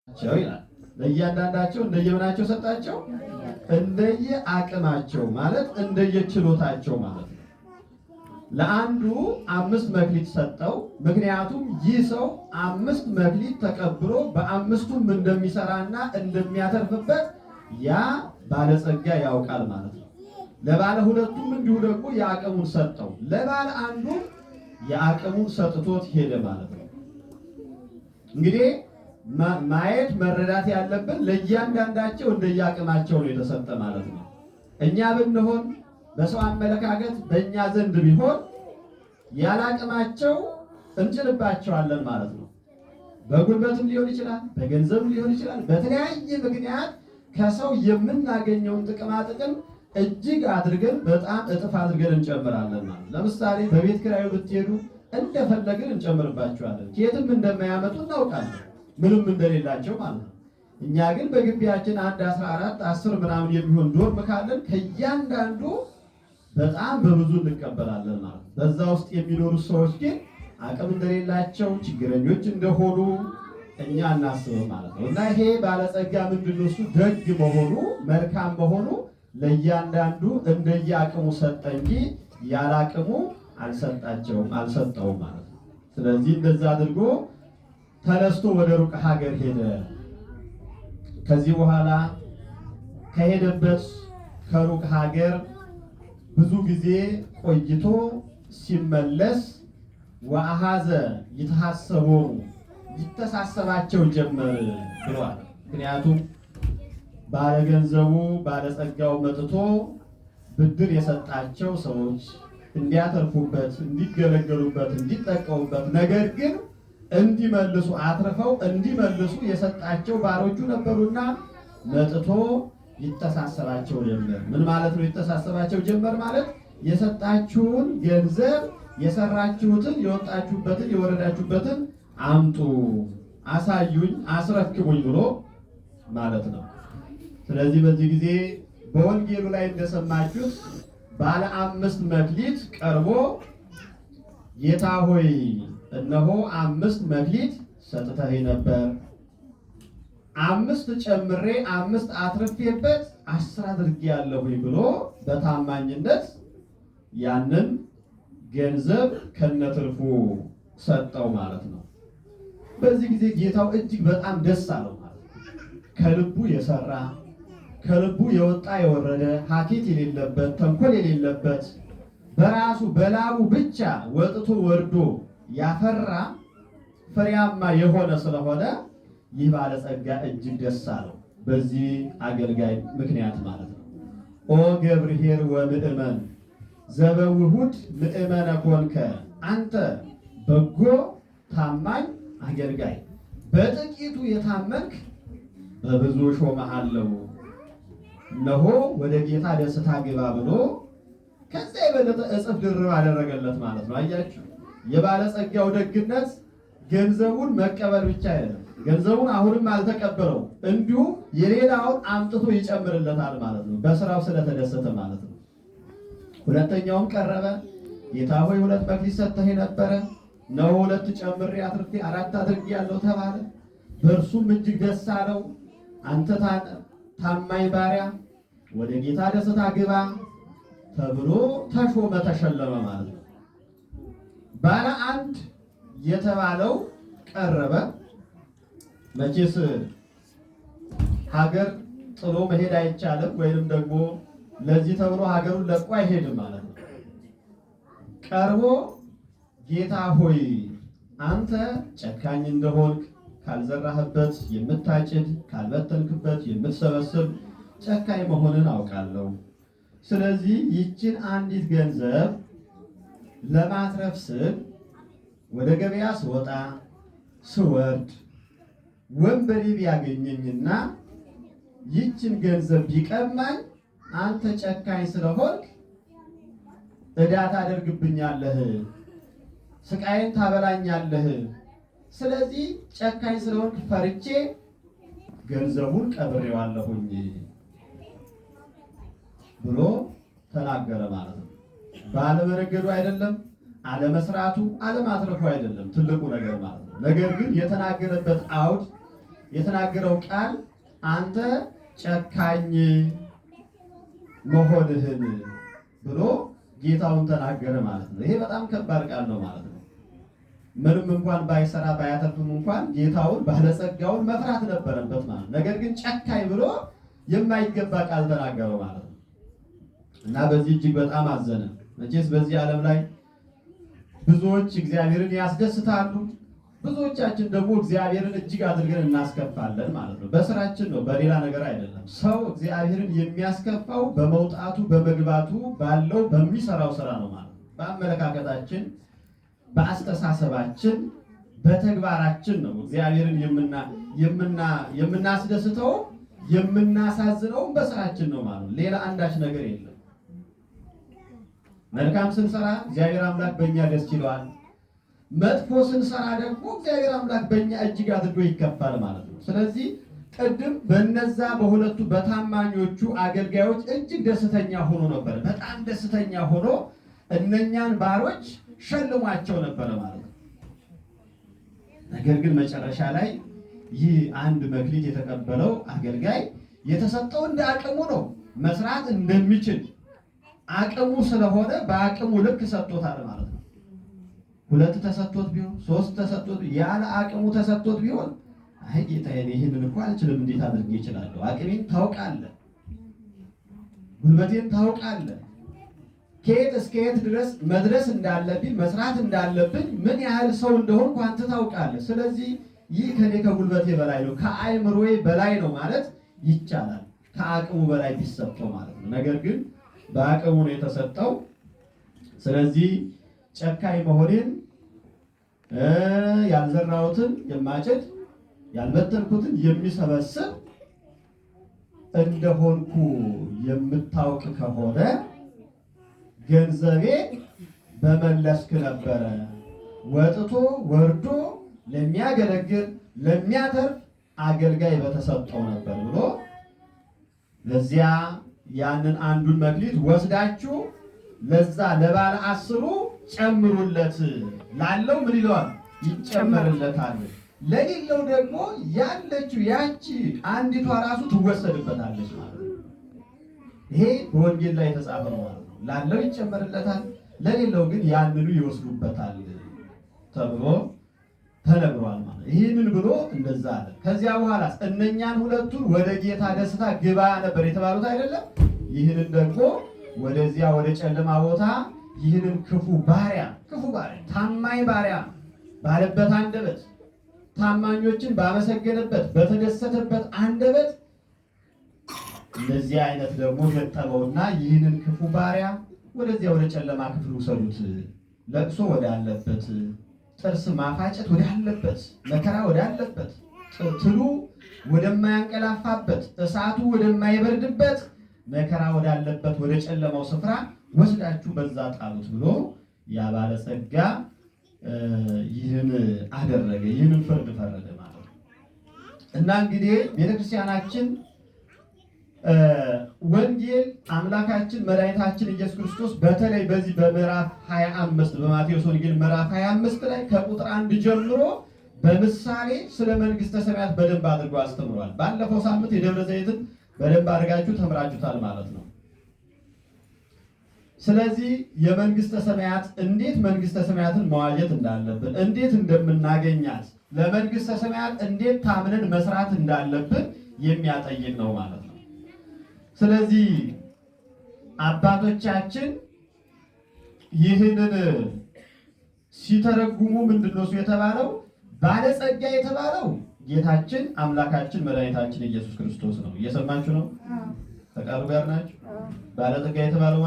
ይላል። ለእያንዳንዳቸው እንደየምናቸው ሰጣቸው፣ እንደየ አቅማቸው ማለት እንደየችሎታቸው ማለት ነው። ለአንዱ 5 መክሊት ሰጠው። ምክንያቱም ይህ ሰው 5 መክሊት ተቀብሎ በአምስቱም እንደሚሰራና እንደሚያተርፍበት ያ ባለጸጋ ያውቃል ማለት ነው። ለባለ ሁለቱም እንዲሁ ደግሞ የአቅሙን ሰጠው። ለባለ አንዱ የአቅሙን ሰጥቶት ሄደ ማለት ነው። እንግዲህ ማየት መረዳት ያለብን ለእያንዳንዳቸው እንደየአቅማቸው ነው የተሰጠ ማለት ነው። እኛ ብንሆን በሰው አመለካከት በእኛ ዘንድ ቢሆን ያላቅማቸው እንጭንባቸዋለን ማለት ነው። በጉልበትም ሊሆን ይችላል፣ በገንዘብም ሊሆን ይችላል። በተለያየ ምክንያት ከሰው የምናገኘውን ጥቅማጥቅም እጅግ አድርገን በጣም እጥፍ አድርገን እንጨምራለን ማለት። ለምሳሌ በቤት ኪራዩ ብትሄዱ እንደፈለግን እንጨምርባቸዋለን። ከየትም እንደማያመጡ እናውቃለን፣ ምንም እንደሌላቸው ማለት ነው። እኛ ግን በግቢያችን 14 10 ምናምን የሚሆን ዶርም ካለን ከእያንዳንዱ በጣም በብዙ እንቀበላለን ማለት ነው። በዛ ውስጥ የሚኖሩ ሰዎች ግን አቅም እንደሌላቸው ችግረኞች እንደሆኑ እኛ እናስብም ማለት ነው። እና ይሄ ባለጸጋ ምንድነው? እሱ ደግ መሆኑ መልካም መሆኑ ለእያንዳንዱ እንደየአቅሙ ሰጠ እንጂ ያላቅሙ አልሰጠውም ማለት ነው። ስለዚህ እንደዛ አድርጎ ተነስቶ ወደ ሩቅ ሀገር ሄደ። ከዚህ በኋላ ከሄደበት ከሩቅ ሀገር ብዙ ጊዜ ቆይቶ ሲመለስ ወአሃዘ ይተሐሰቦሙ ይተሳሰባቸው ጀመር ብሏል። ምክንያቱም ባለገንዘቡ ባለጸጋው መጥቶ ብድር የሰጣቸው ሰዎች እንዲያተርፉበት፣ እንዲገለገሉበት፣ እንዲጠቀሙበት ነገር ግን እንዲመልሱ አትርፈው እንዲመልሱ የሰጣቸው ባሮቹ ነበሩና መጥቶ ይተሳሰባቸው ጀመር። ምን ማለት ነው? ይተሳሰባቸው ጀመር ማለት የሰጣችሁን ገንዘብ የሰራችሁትን የወጣችሁበትን የወረዳችሁበትን አምጡ፣ አሳዩኝ፣ አስረክቡኝ ብሎ ማለት ነው። ስለዚህ በዚህ ጊዜ በወንጌሉ ላይ እንደሰማችሁት ባለ 5 መክሊት ቀርቦ ጌታ ሆይ እነሆ 5 መክሊት ሰጥተኸኝ ነበር፣ 5 ጨምሬ 5 አትርፌበት 10 አድርጌያለሁኝ ብሎ በታማኝነት ያንን ገንዘብ ከነትርፉ ሰጠው ማለት ነው። በዚህ ጊዜ ጌታው እጅግ በጣም ደስ አለው ማለት ነው። ከልቡ የሰራ ከልቡ የወጣ የወረደ ሀኬት የሌለበት ተንኮል የሌለበት በራሱ በላቡ ብቻ ወጥቶ ወርዶ ያፈራ ፍሬያማ የሆነ ስለሆነ ይህ ባለጸጋ እጅግ ደስ አለው በዚህ አገልጋይ ምክንያት ማለት ነው። ኦ ገብርኄር ወምእመን ዘበውሁድ ምእመነ ኮንከ፣ አንተ በጎ ታማኝ አገልጋይ በጥቂቱ የታመንክ በብዙ ሾመሃለሁ፣ እነሆ ወደ ጌታ ደስታ ግባ ብሎ ከዛ የበለጠ እጥፍ ድርብ አደረገለት ማለት ነው። አያችሁ የባለጸጋው ደግነት ገንዘቡን መቀበል ብቻ አይደለም፣ ገንዘቡን አሁንም አልተቀበለው፣ እንዲሁም የሌላውን አምጥቶ ይጨምርለታል ማለት ነው። በስራው ስለተደሰተ ማለት ነው። ሁለተኛውም ቀረበ። ጌታ ሆይ 2 መክሊት ሰጥተህ ነበረ፣ ነው 2 ጨምሬ አትርፌ 4 አድርጌያለሁ ተባለ። በእርሱም እጅግ ደስ አለው። አንተ ታማኝ ባሪያ ወደ ጌታ ደስታ ግባ ተብሎ ተሾመ፣ ተሸለመ ማለት ነው። ባለ 1 የተባለው ቀረበ። መቼስ ሀገር ጥሎ መሄድ አይቻልም፣ ወይንም ደግሞ ለዚህ ተብሎ ሀገሩን ለቆ አይሄድም ማለት ነው። ቀርቦ ጌታ ሆይ አንተ ጨካኝ እንደሆንክ ካልዘራህበት የምታጭድ ካልበተንክበት የምትሰበስብ ጨካኝ መሆንን አውቃለሁ። ስለዚህ ይችን አንዲት ገንዘብ ለማትረፍ ስል ወደ ገበያ ስወጣ ስወርድ ወንበዴ ቢያገኘኝና ይችን ገንዘብ ቢቀማኝ አንተ ጨካኝ ስለሆንክ ዕዳ ታደርግብኛለህ፣ ስቃይን ታበላኛለህ። ስለዚህ ጨካኝ ስለሆንክ ፈርቼ ገንዘቡን ቀብሬዋለሁኝ ብሎ ተናገረ ማለት ነው። ባለመነገዱ አይደለም፣ አለመስራቱ፣ አለማትረፉ አይደለም ትልቁ ነገር ማለት ነው። ነገር ግን የተናገረበት አውድ የተናገረው ቃል አንተ ጨካኝ መሆንህን ብሎ ጌታውን ተናገረ ማለት ነው። ይሄ በጣም ከባድ ቃል ነው ማለት ነው። ምንም እንኳን ባይሰራ ባያተርፍም እንኳን ጌታውን ባለጸጋውን መፍራት ነበረበት ማለት ነው። ነገር ግን ጨካኝ ብሎ የማይገባ ቃል ተናገረው ማለት ነው እና በዚህ እጅግ በጣም አዘነ። መቼስ በዚህ ዓለም ላይ ብዙዎች እግዚአብሔርን ያስደስታሉ፣ ብዙዎቻችን ደግሞ እግዚአብሔርን እጅግ አድርገን እናስከፋለን ማለት ነው። በስራችን ነው፣ በሌላ ነገር አይደለም። ሰው እግዚአብሔርን የሚያስከፋው በመውጣቱ በመግባቱ ባለው በሚሰራው ስራ ነው ማለት ነው። በአመለካከታችን፣ በአስተሳሰባችን፣ በተግባራችን ነው እግዚአብሔርን የምናስደስተው የምናሳዝነው በስራችን ነው ማለት ነው። ሌላ አንዳች ነገር የለም። መልካም ስንሰራ እግዚአብሔር አምላክ በእኛ ደስ ይለዋል። መጥፎ ስንሰራ ደግሞ እግዚአብሔር አምላክ በእኛ እጅግ አድርጎ ይከፋል ማለት ነው። ስለዚህ ቅድም በነዛ በሁለቱ በታማኞቹ አገልጋዮች እጅግ ደስተኛ ሆኖ ነበር። በጣም ደስተኛ ሆኖ እነኛን ባሮች ሸልሟቸው ነበረ ማለት ነው። ነገር ግን መጨረሻ ላይ ይህ አንድ መክሊት የተቀበለው አገልጋይ የተሰጠው እንደ አቅሙ ነው፣ መስራት እንደሚችል አቅሙ ስለሆነ በአቅሙ ልክ ሰጥቶታል ማለት ነው። 2 ተሰጥቶት ቢሆን 3 ተሰጥቶት ያለ አቅሙ ተሰጥቶት ቢሆን አይ ጌታዬ ይሄንን እንኳን አልችልም፣ እንዴት አድርጌ እችላለሁ? አቅሜን ታውቃለህ፣ ጉልበቴን ታውቃለህ፣ ከየት እስከ የት ድረስ መድረስ እንዳለብኝ መስራት እንዳለብኝ ምን ያህል ሰው እንደሆንኩ አንተ ታውቃለህ። ስለዚህ ይህ ከኔ ከጉልበቴ በላይ ነው፣ ከአእምሮዬ በላይ ነው ማለት ይቻላል፣ ከአቅሙ በላይ ቢሰጠው ማለት ነው። ነገር ግን በአቅሙ ነው የተሰጠው። ስለዚህ ጨካኝ መሆኔን ያልዘራሁትን የማጭድ ያልበተንኩትን የሚሰበስብ እንደሆንኩ የምታውቅ ከሆነ ገንዘቤ በመለስክ ነበረ፣ ወጥቶ ወርዶ ለሚያገለግል ለሚያተርፍ አገልጋይ በተሰጠው ነበር ብሎ ለዚያ ያንን አንዱን መክሊት ወስዳችሁ ለዛ ለባለ 10ሩ ጨምሩለት። ላለው ምን ይለዋል? ይጨመርለታል። ለሌለው ደግሞ ያለችው ያቺ አንዲቷ ራሱ ትወሰድበታለች ማለት ነው። ይሄ በወንጌል ላይ የተጻፈ ነው ማለት ነው። ላለው ይጨመርለታል፣ ለሌለው ግን ያንኑ ይወስዱበታል ተብሎ ተነግሯል ማለት። ይህንን ብሎ እንደዛ አለ። ከዚያ በኋላ እነኛን ሁለቱን ወደ ጌታ ደስታ ግባ ነበር የተባሉት አይደለም? ይህንን ደግሞ ወደዚያ ወደ ጨለማ ቦታ ይህንን ክፉ ባሪያ ታማኝ ባሪያ ባለበት አንደበት ታማኞችን ባመሰገነበት በተደሰተበት አንደበት እንደዚህ አይነት ደግሞ ገጠመውና ይህንን ክፉ ባሪያ ወደዚያ ወደ ጨለማ ክፍል ውሰዱት፣ ለቅሶ ወዳለበት፣ ጥርስ ማፋጨት ወዳለበት፣ መከራ ወዳለበት፣ ትሉ ወደማያንቀላፋበት፣ እሳቱ ወደማይበርድበት፣ መከራ ወዳለበት ወደ ጨለማው ስፍራ ወስዳችሁ በዛ ጣሉት ብሎ ያ ባለጸጋ ይህን አደረገ። ይህንን ፍርድ ፈረደ ማለት ነው። እና እንግዲህ ቤተክርስቲያናችን ወንጌል አምላካችን መድኃኒታችን ኢየሱስ ክርስቶስ በተለይ በዚህ በምዕራፍ 25 በማቴዎስ ወንጌል ምዕራፍ 25 ላይ ከቁጥር 1 ጀምሮ በምሳሌ ስለ መንግስተ ሰማያት በደንብ አድርጎ አስተምሯል። ባለፈው ሳምንት የደብረ ዘይትን በደንብ አድርጋችሁ ተምራችሁታል ማለት ነው። ስለዚህ የመንግስተ ሰማያት እንዴት መንግስተ ሰማያትን መዋጀት እንዳለብን፣ እንዴት እንደምናገኛት፣ ለመንግስተ ሰማያት እንዴት ታምነን መስራት እንዳለብን የሚያጠይቅ ነው ማለት ነው። ስለዚህ አባቶቻችን ይህንን ሲተረጉሙ ምንድነው የተባለው? ባለጸጋ የተባለው ጌታችን አምላካችን መድኃኒታችን ኢየሱስ ክርስቶስ ነው። እየሰማችሁ ነው? ከቃሉ ጋር ናችሁ? ባለጸጋ የተባለው